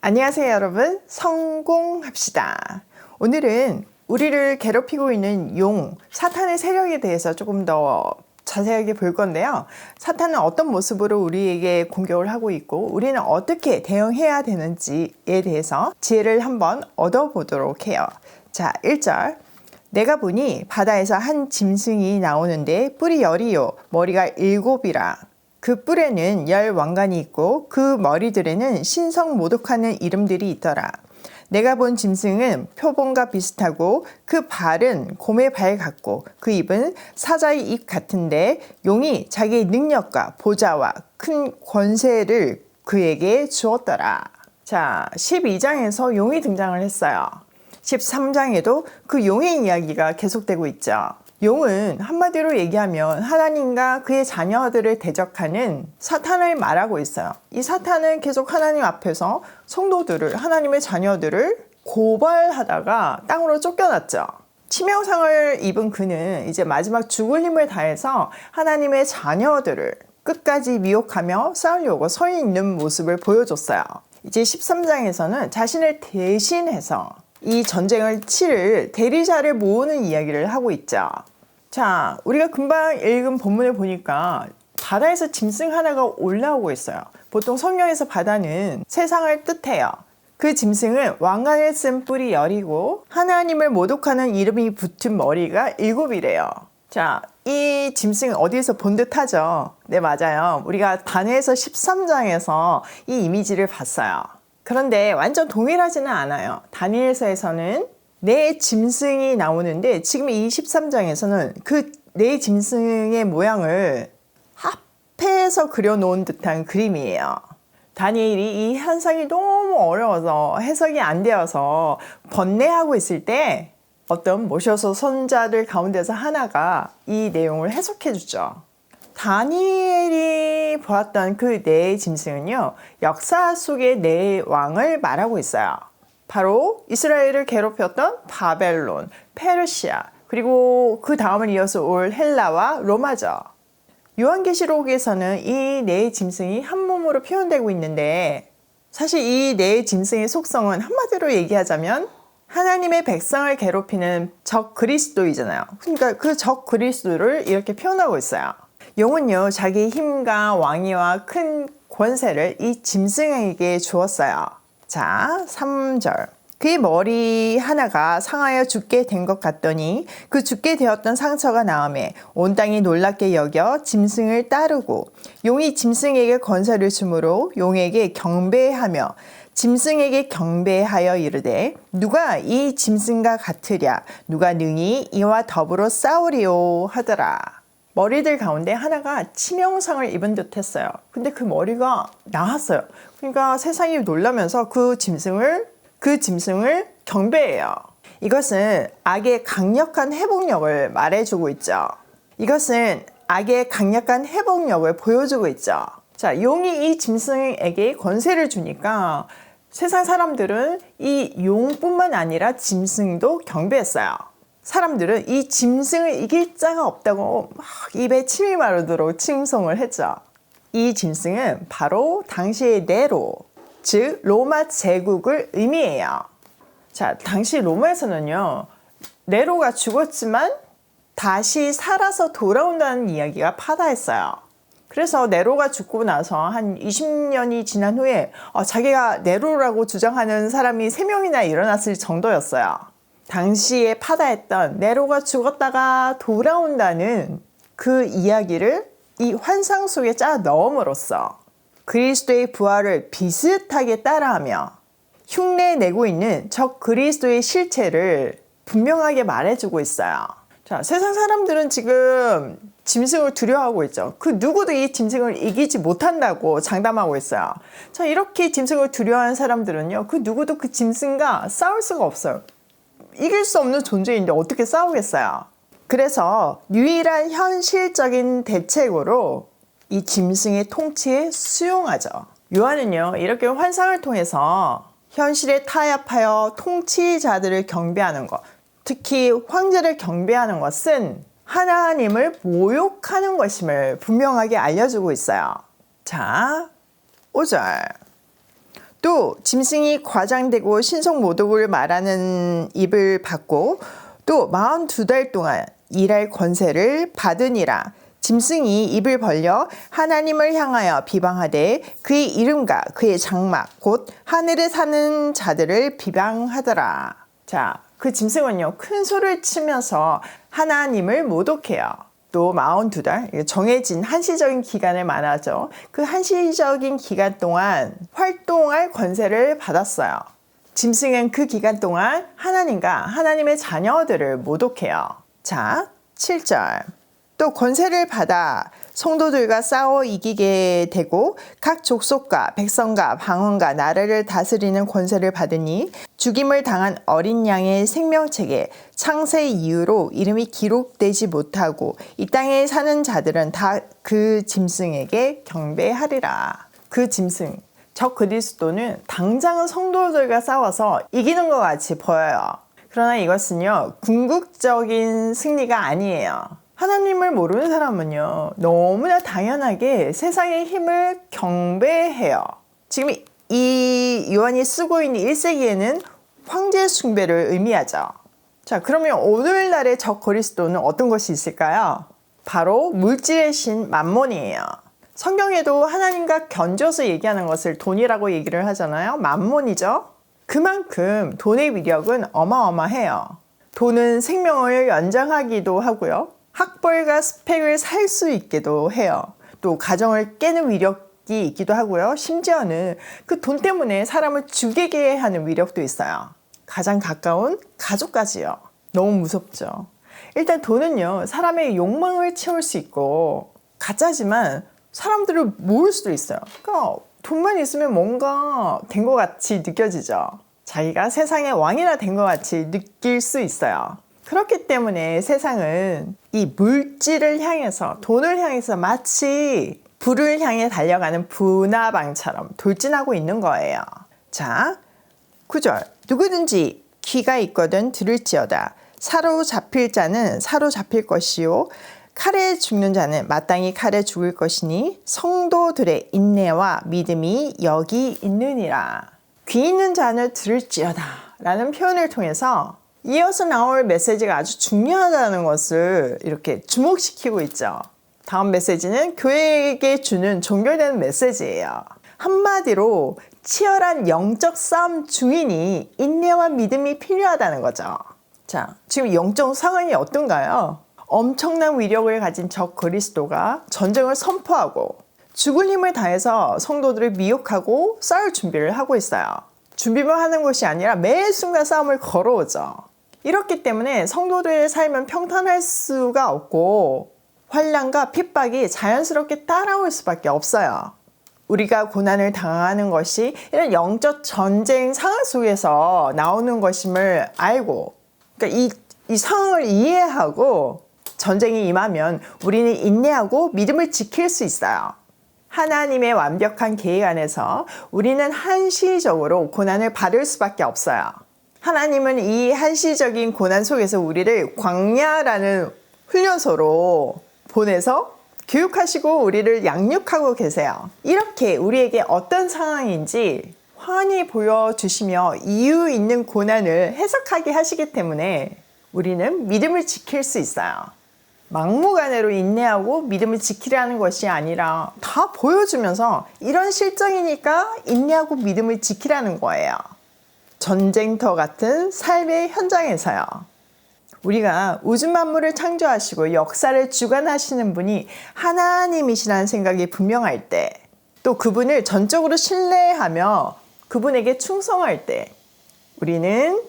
안녕하세요 여러분, 성공합시다. 오늘은 우리를 괴롭히고 있는 용, 사탄의 세력에 대해서 조금 더 자세하게 볼 건데요. 사탄은 어떤 모습으로 우리에게 공격을 하고 있고 우리는 어떻게 대응해야 되는지에 대해서 지혜를 한번 얻어보도록 해요. 자, 1절. 내가 보니 바다에서 한 짐승이 나오는데 뿔이 10이요 머리가 7이라. 그 뿔에는 10왕관이 있고 그 머리들에는 신성 모독하는 이름들이 있더라. 내가 본 짐승은 표범과 비슷하고 그 발은 곰의 발 같고 그 입은 사자의 입 같은데 용이 자기의 능력과 보좌와 큰 권세를 그에게 주었더라. 자, 12장에서 용이 등장을 했어요. 13장에도 그 용의 이야기가 계속되고 있죠. 용은 한마디로 얘기하면 하나님과 그의 자녀들을 대적하는 사탄을 말하고 있어요. 이 사탄은 계속 하나님 앞에서 성도들을, 하나님의 자녀들을 고발하다가 땅으로 쫓겨났죠. 치명상을 입은 그는 이제 마지막 죽을 힘을 다해서 하나님의 자녀들을 끝까지 미혹하며 싸우려고 서 있는 모습을 보여줬어요. 이제 13장에서는 자신을 대신해서 이 전쟁을 치를 대리자를 모으는 이야기를 하고 있죠. 자, 우리가 금방 읽은 본문을 보니까 바다에서 짐승 하나가 올라오고 있어요. 보통 성경에서 바다는 세상을 뜻해요. 그 짐승은 왕관을 쓴 뿔이 10이고 하나님을 모독하는 이름이 붙은 머리가 7이래요. 자, 이 짐승은 어디에서 본 듯하죠? 네, 맞아요. 우리가 다니엘서 13장에서 이 이미지를 봤어요. 그런데 완전 동일하지는 않아요. 다니엘서에서는 네 짐승이 나오는데 지금 이 13장에서는 그 네 짐승의 모양을 합해서 그려놓은 듯한 그림이에요. 다니엘이 이 현상이 너무 어려워서 해석이 안 되어서 번뇌하고 있을 때 어떤 모셔서 손자들 가운데서 하나가 이 내용을 해석해 주죠. 다니엘이 보았던 그 네 짐승은요, 역사 속의 네 왕을 말하고 있어요. 바로 이스라엘을 괴롭혔던 바벨론, 페르시아, 그리고 그 다음을 이어서 올 헬라와 로마죠. 요한계시록에서는 이 네 짐승이 한 몸으로 표현되고 있는데 사실 이 네 짐승의 속성은 한마디로 얘기하자면 하나님의 백성을 괴롭히는 적 그리스도이잖아요. 그러니까 그 적 그리스도를 이렇게 표현하고 있어요. 용은요, 자기 힘과 왕위와 큰 권세를 이 짐승에게 주었어요. 자, 3절. 그의 머리 하나가 상하여 죽게 된 것 같더니 그 죽게 되었던 상처가 나음에 온 땅이 놀랍게 여겨 짐승을 따르고 용이 짐승에게 권세를 주므로 용에게 경배하며 짐승에게 경배하여 이르되 누가 이 짐승과 같으랴 누가 능히 이와 더불어 싸우리요 하더라. 머리들 가운데 하나가 치명상을 입은 듯 했어요. 근데 그 머리가 나왔어요. 그러니까 세상이 놀라면서 그 짐승을 경배해요. 이것은 악의 강력한 회복력을 말해주고 있죠. 이것은 악의 강력한 회복력을 보여주고 있죠. 자, 용이 이 짐승에게 권세를 주니까 세상 사람들은 이 용뿐만 아니라 짐승도 경배했어요. 사람들은 이 짐승을 이길 자가 없다고 막 입에 침이 마르도록 칭송을 했죠. 이 짐승은 바로 당시의 네로, 즉 로마 제국을 의미해요. 자, 당시 로마에서는요, 네로가 죽었지만 다시 살아서 돌아온다는 이야기가 파다했어요. 그래서 네로가 죽고 나서 한 20년이 지난 후에 자기가 네로라고 주장하는 사람이 3명이나 일어났을 정도였어요. 당시에 파다했던 네로가 죽었다가 돌아온다는 그 이야기를 이 환상 속에 짜 넣음으로써 그리스도의 부활을 비슷하게 따라하며 흉내내고 있는 적 그리스도의 실체를 분명하게 말해주고 있어요. 자, 세상 사람들은 지금 짐승을 두려워하고 있죠. 그 누구도 이 짐승을 이기지 못한다고 장담하고 있어요. 자, 이렇게 짐승을 두려워하는 사람들은요, 그 누구도 그 짐승과 싸울 수가 없어요. 이길 수 없는 존재인데 어떻게 싸우겠어요? 그래서 유일한 현실적인 대책으로 이 짐승의 통치에 수용하죠. 요한은요, 이렇게 환상을 통해서 현실에 타협하여 통치자들을 경배하는 것, 특히 황제를 경배하는 것은 하나님을 모욕하는 것임을 분명하게 알려주고 있어요. 자, 5절. 또 짐승이 과장되고 신성모독을 말하는 입을 받고 또 42달 동안 일할 권세를 받으니라. 짐승이 입을 벌려 하나님을 향하여 비방하되 그의 이름과 그의 장막 곧 하늘에 사는 자들을 비방하더라. 자, 그 짐승은요 큰 소리를 치면서 하나님을 모독해요. 또 42달 정해진 한시적인 기간을 말하죠. 그 한시적인 기간 동안 활동할 권세를 받았어요. 짐승은 그 기간 동안 하나님과 하나님의 자녀들을 모독해요. 자, 7절. 또 권세를 받아 성도들과 싸워 이기게 되고 각 족속과 백성과 방언과 나라를 다스리는 권세를 받으니 죽임을 당한 어린 양의 생명책에 창세 이후로 이름이 기록되지 못하고 이 땅에 사는 자들은 다 그 짐승에게 경배하리라. 그 짐승, 적 그리스도는 당장은 성도들과 싸워서 이기는 것 같이 보여요. 그러나 이것은요 궁극적인 승리가 아니에요. 하나님을 모르는 사람은요 너무나 당연하게 세상의 힘을 경배해요. 지금 이 요한이 쓰고 있는 1세기에는 황제 숭배를 의미하죠. 자, 그러면 오늘날의 적 그리스도는 어떤 것이 있을까요? 바로 물질의 신 맘몬이에요. 성경에도 하나님과 견줘서 얘기하는 것을 돈이라고 얘기를 하잖아요. 맘몬이죠. 그만큼 돈의 위력은 어마어마해요. 돈은 생명을 연장하기도 하고요. 학벌과 스펙을 살 수 있기도 해요. 또 가정을 깨는 위력이 있기도 하고요. 심지어는 그 돈 때문에 사람을 죽이게 하는 위력도 있어요. 가장 가까운 가족까지요. 너무 무섭죠. 일단 돈은요 사람의 욕망을 채울 수 있고 가짜지만 사람들을 모을 수도 있어요. 그러니까 돈만 있으면 뭔가 된 것 같이 느껴지죠. 자기가 세상의 왕이나 된 것 같이 느낄 수 있어요. 그렇기 때문에 세상은 이 물질을 향해서 돈을 향해서 마치 불을 향해 달려가는 분화방처럼 돌진하고 있는 거예요. 자, 9절. 누구든지 귀가 있거든 들을지어다. 사로잡힐 자는 사로잡힐 것이요 칼에 죽는 자는 마땅히 칼에 죽을 것이니 성도들의 인내와 믿음이 여기 있느니라. 귀 있는 자는 들을지어다 라는 표현을 통해서 이어서 나올 메시지가 아주 중요하다는 것을 이렇게 주목시키고 있죠. 다음 메시지는 교회에게 주는 종결되는 메시지예요. 한마디로 치열한 영적 싸움 중이니 인내와 믿음이 필요하다는 거죠. 자, 지금 영적 상황이 어떤가요? 엄청난 위력을 가진 적 그리스도가 전쟁을 선포하고 죽을 힘을 다해서 성도들을 미혹하고 싸울 준비를 하고 있어요. 준비만 하는 것이 아니라 매 순간 싸움을 걸어오죠. 이렇기 때문에 성도들의 삶은 평탄할 수가 없고 환난과 핍박이 자연스럽게 따라올 수밖에 없어요. 우리가 고난을 당하는 것이 이런 영적 전쟁 상황 속에서 나오는 것임을 알고 그러니까 이 상황을 이해하고 전쟁이 임하면 우리는 인내하고 믿음을 지킬 수 있어요. 하나님의 완벽한 계획 안에서 우리는 한시적으로 고난을 받을 수밖에 없어요. 하나님은 이 한시적인 고난 속에서 우리를 광야라는 훈련소로 보내서 교육하시고 우리를 양육하고 계세요. 이렇게 우리에게 어떤 상황인지 환히 보여주시며 이유 있는 고난을 해석하게 하시기 때문에 우리는 믿음을 지킬 수 있어요. 막무가내로 인내하고 믿음을 지키라는 것이 아니라 다 보여주면서 이런 실정이니까 인내하고 믿음을 지키라는 거예요. 전쟁터 같은 삶의 현장에서요. 우리가 우주 만물을 창조하시고 역사를 주관하시는 분이 하나님이시라는 생각이 분명할 때, 또 그분을 전적으로 신뢰하며 그분에게 충성할 때 우리는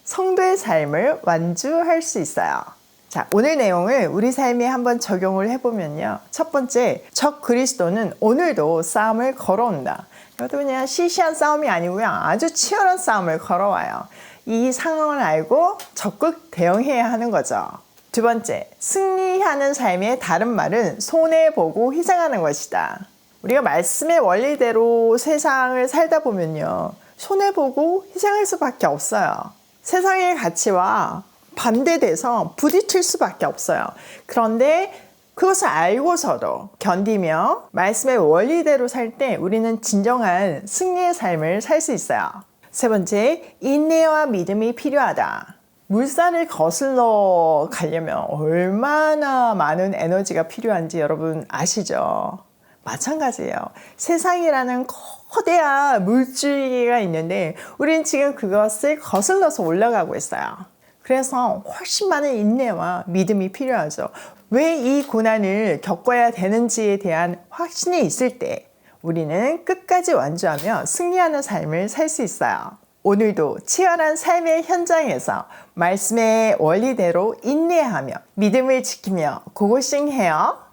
성도의 삶을 완주할 수 있어요. 자, 오늘 내용을 우리 삶에 한번 적용을 해보면요. 첫 번째, 적 그리스도는 오늘도 싸움을 걸어온다. 이것도 그냥 시시한 싸움이 아니고요. 아주 치열한 싸움을 걸어와요. 이 상황을 알고 적극 대응해야 하는 거죠. 두 번째, 승리하는 삶의 다른 말은 손해보고 희생하는 것이다. 우리가 말씀의 원리대로 세상을 살다 보면요. 손해보고 희생할 수밖에 없어요. 세상의 가치와 반대돼서 부딪힐 수밖에 없어요. 그런데 그것을 알고서도 견디며 말씀의 원리대로 살 때 우리는 진정한 승리의 삶을 살 수 있어요. 세 번째, 인내와 믿음이 필요하다. 물살을 거슬러 가려면 얼마나 많은 에너지가 필요한지 여러분 아시죠? 마찬가지예요. 세상이라는 거대한 물줄기가 있는데 우리는 지금 그것을 거슬러서 올라가고 있어요. 그래서 훨씬 많은 인내와 믿음이 필요하죠. 왜 이 고난을 겪어야 되는지에 대한 확신이 있을 때 우리는 끝까지 완주하며 승리하는 삶을 살 수 있어요. 오늘도 치열한 삶의 현장에서 말씀의 원리대로 인내하며 믿음을 지키며 고고싱해요.